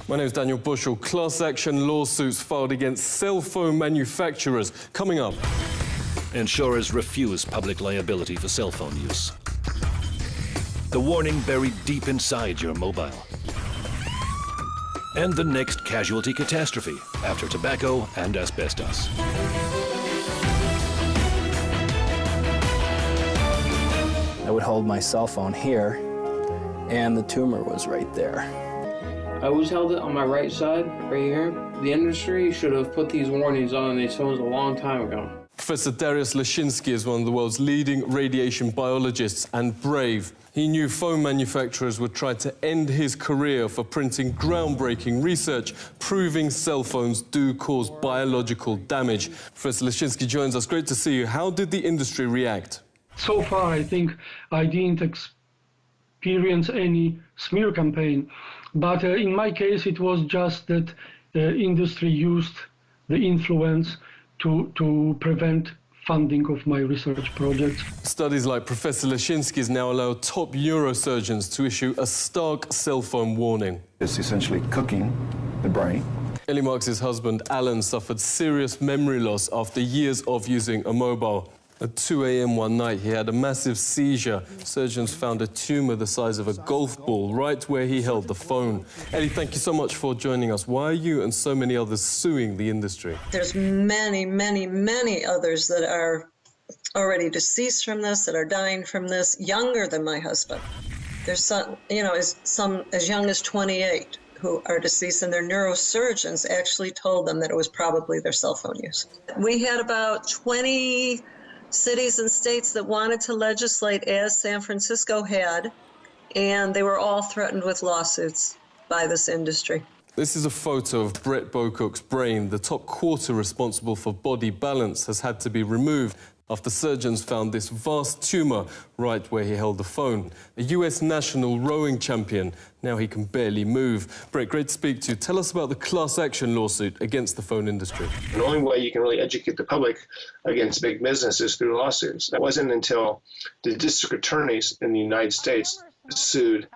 My name is Daniel Bushell. Class action lawsuits filed against cell phone manufacturers. Coming up. Insurers refuse public liability for cell phone use. The warning buried deep inside your mobile. And the next casualty catastrophe after tobacco and asbestos. I would hold my cell phone here, and the tumor was right there. I always held it on my right side, right here. The industry should have put these warnings on these phones a long time ago. Professor Dariusz Leszczynski is one of the world's leading radiation biologists and brave. He knew phone manufacturers would try to end his career for printing groundbreaking research proving cell phones do cause biological damage. Professor Leszczynski joins us. Great to see you. How did the industry react? So far, I think I didn't experience any smear campaign. But in my case, it was just that the industry used the influence to prevent funding of my research projects. Studies like Professor Leszczynski's now allow top neurosurgeons to issue a stark cell phone warning. It's essentially cooking the brain. Ellie Marks' husband, Alan, suffered serious memory loss after years of using a mobile. At 2 a.m. one night, he had a massive seizure. Surgeons found a tumour the size of a golf ball right where he held the phone. Ellie, thank you so much for joining us. Why are you and so many others suing the industry? There's many, many, many others that are already deceased from this, that are dying from this, younger than my husband. There's some, some as young as 28 who are deceased, and their neurosurgeons actually told them that it was probably their cell phone use. We had about 20 cities and states that wanted to legislate as San Francisco had, and they were all threatened with lawsuits by this industry. This is a photo of Brett Bocock's brain. The top quarter responsible for body balance has had to be removed after surgeons found this vast tumour right where he held the phone. A US national rowing champion, now he can barely move. Brett, great to speak to you. Tell us about the class action lawsuit against the phone industry. The only way you can really educate the public against big business is through lawsuits. It wasn't until the district attorneys in the United States sued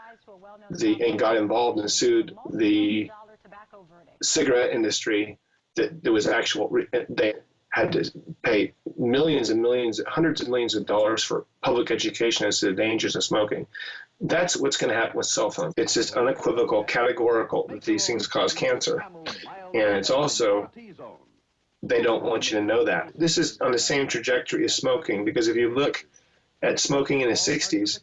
and got involved and sued the cigarette industry that there was they had to pay millions and millions, hundreds of millions of dollars for public education as to the dangers of smoking. That's what's going to happen with cell phones. It's just unequivocal, categorical that these things cause cancer. And it's also, they don't want you to know that. This is on the same trajectory as smoking, because if you look at smoking in the 60s,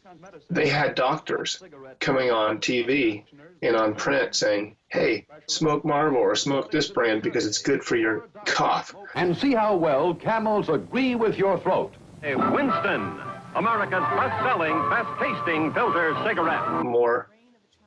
they had doctors coming on TV and on print saying, hey, smoke Marlboro or smoke this brand because it's good for your cough. And see how well Camels agree with your throat. A Winston, America's best-selling, best-tasting filter cigarette. More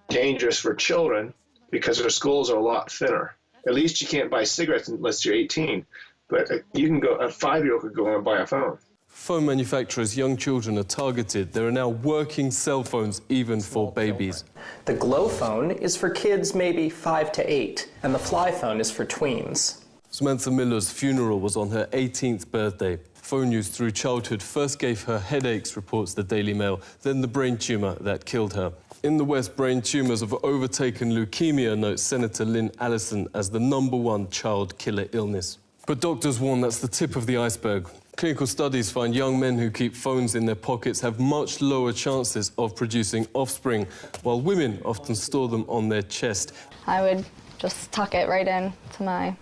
dangerous for children because their skulls are a lot thinner. At least you can't buy cigarettes unless you're 18, but you can go, a 5-year-old could go and buy a phone. Phone manufacturers' young children are targeted. There are now working cell phones even for babies. The Glow phone is for kids maybe 5 to 8, and the Fly phone is for tweens. Samantha Miller's funeral was on her 18th birthday. Phone use through childhood first gave her headaches, reports the Daily Mail, then the brain tumour that killed her. In the West, brain tumours have overtaken leukemia, notes Senator Lynn Allison, as the #1 child killer illness. But doctors warn that's the tip of the iceberg. Clinical studies find young men who keep phones in their pockets have much lower chances of producing offspring, while women often store them on their chest. I would just tuck it right in to my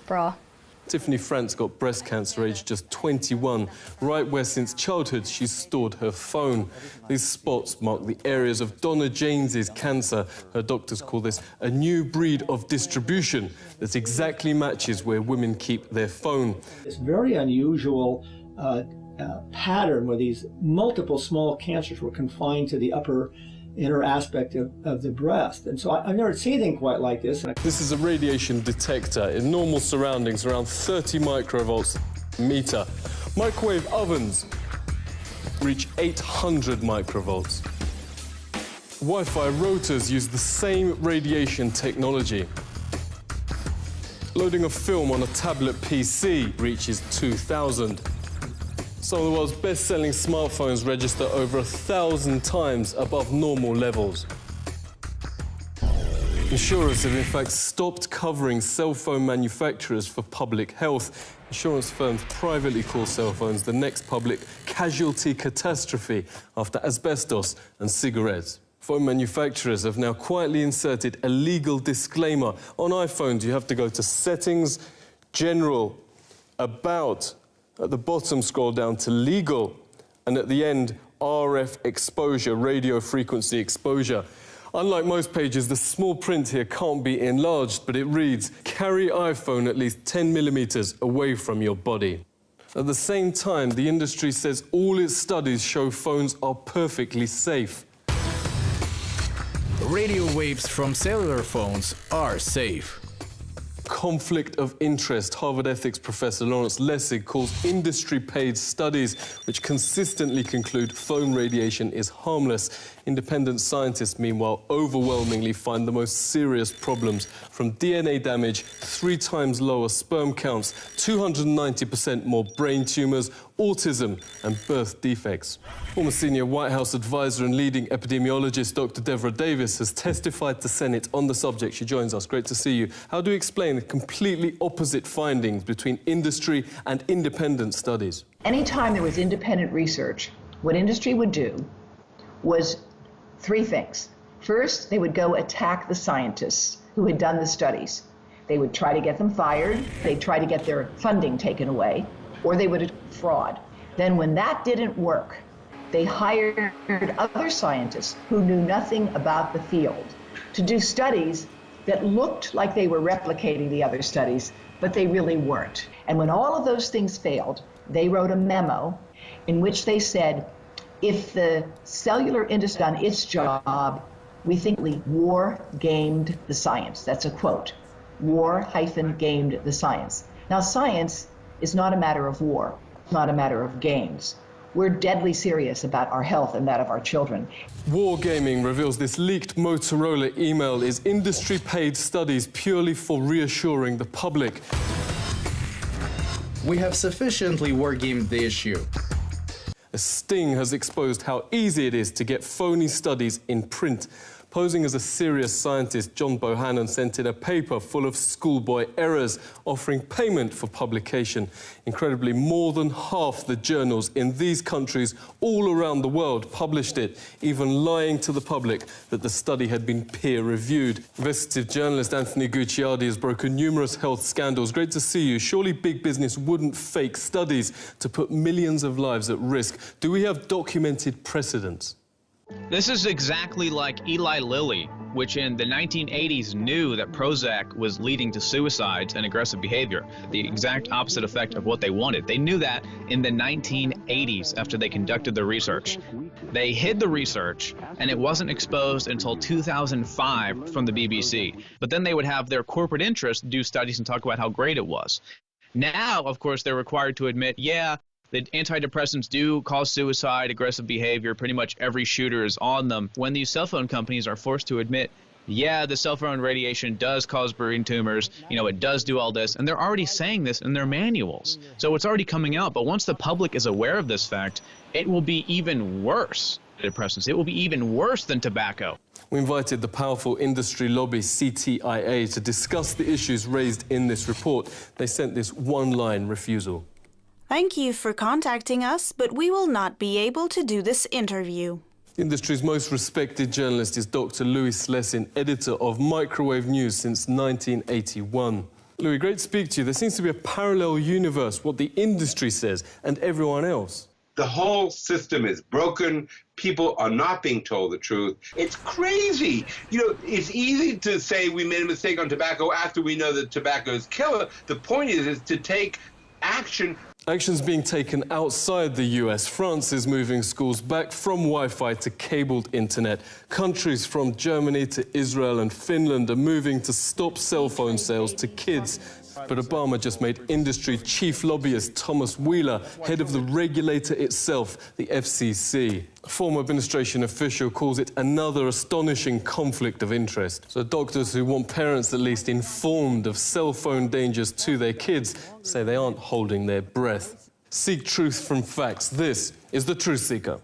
bra. Tiffany France got breast cancer aged just 21, right where since childhood she's stored her phone. These spots mark the areas of Donna James's cancer. Her doctors call this a new breed of distribution that exactly matches where women keep their phone. It's very unusual pattern where these multiple small cancers were confined to the upper inner aspect of the breast. And so I've never seen anything quite like this. This is a radiation detector in normal surroundings, around 30 microvolts a meter. Microwave ovens reach 800 microvolts. Wi-Fi routers use the same radiation technology. Loading a film on a tablet PC reaches 2,000. Some of the world's best-selling smartphones register over 1,000 times above normal levels. Insurers have in fact stopped covering cell phone manufacturers for public health. Insurance firms privately call cell phones the next public casualty catastrophe after asbestos and cigarettes. Phone manufacturers have now quietly inserted a legal disclaimer. On iPhones, you have to go to Settings, General, About. At the bottom, scroll down to Legal, and at the end, RF exposure, radio frequency exposure. Unlike most pages, the small print here can't be enlarged, but it reads, carry iPhone at least 10 millimeters away from your body. At the same time, the industry says all its studies show phones are perfectly safe. Radio waves from cellular phones are safe. Conflict of interest. Harvard ethics professor Lawrence Lessig calls industry-paid studies which consistently conclude phone radiation is harmless. Independent scientists, meanwhile, overwhelmingly find the most serious problems, from DNA damage, 3 times lower sperm counts, 290% more brain tumours, autism and birth defects. Former senior White House advisor and leading epidemiologist Dr. Deborah Davis has testified to Senate on the subject. She joins us. Great to see you. How do you explain the completely opposite findings between industry and independent studies? Anytime there was independent research, what industry would do was 3 things. First, they would go attack the scientists who had done the studies. They would try to get them fired, they'd try to get their funding taken away, or they would fraud. Then when that didn't work, they hired other scientists who knew nothing about the field to do studies that looked like they were replicating the other studies, but they really weren't. And when all of those things failed, they wrote a memo in which they said, if the cellular industry done its job, we think war gamed the science. That's a quote. War-gamed the science. Now, science is not a matter of war, not a matter of games. We're deadly serious about our health and that of our children. Wargaming reveals this leaked Motorola email is industry-paid studies purely for reassuring the public. We have sufficiently wargamed the issue. A sting has exposed how easy it is to get phony studies in print. Posing as a serious scientist, John Bohannon sent in a paper full of schoolboy errors, offering payment for publication. Incredibly, more than half the journals in these countries all around the world published it, even lying to the public that the study had been peer-reviewed. Investigative journalist Anthony Gucciardi has broken numerous health scandals. Great to see you. Surely big business wouldn't fake studies to put millions of lives at risk. Do we have documented precedents? This is exactly like Eli Lilly, which in the 1980s knew that Prozac was leading to suicides and aggressive behavior, the exact opposite effect of what they wanted. They knew that in the 1980s after they conducted the research. They hid the research, and it wasn't exposed until 2005 from the BBC. But then they would have their corporate interests do studies and talk about how great it was. Now, of course, they're required to admit, yeah, the antidepressants do cause suicide, aggressive behavior. Pretty much every shooter is on them. When these cell phone companies are forced to admit, yeah, the cell phone radiation does cause brain tumors, you know, it does do all this, and they're already saying this in their manuals. So it's already coming out, but once the public is aware of this fact, it will be even worse. Depressants. It will be even worse than tobacco. We invited the powerful industry lobby CTIA to discuss the issues raised in this report. They sent this one-line refusal. Thank you for contacting us, but we will not be able to do this interview. The industry's most respected journalist is Dr. Louis Slessin, editor of Microwave News since 1981. Louis, great to speak to you. There seems to be a parallel universe, what the industry says and everyone else. The whole system is broken. People are not being told the truth. It's crazy. You know, it's easy to say we made a mistake on tobacco after we know that tobacco is killer. The point is to take action. Actions being taken outside the US. France is moving schools back from Wi-Fi to cabled internet. Countries from Germany to Israel and Finland are moving to stop cell phone sales to kids. But Obama just made industry chief lobbyist Thomas Wheeler head of the regulator itself, the FCC. A former administration official calls it another astonishing conflict of interest. So doctors who want parents at least informed of cell phone dangers to their kids say they aren't holding their breath. Seek truth from facts. This is The Truth Seeker.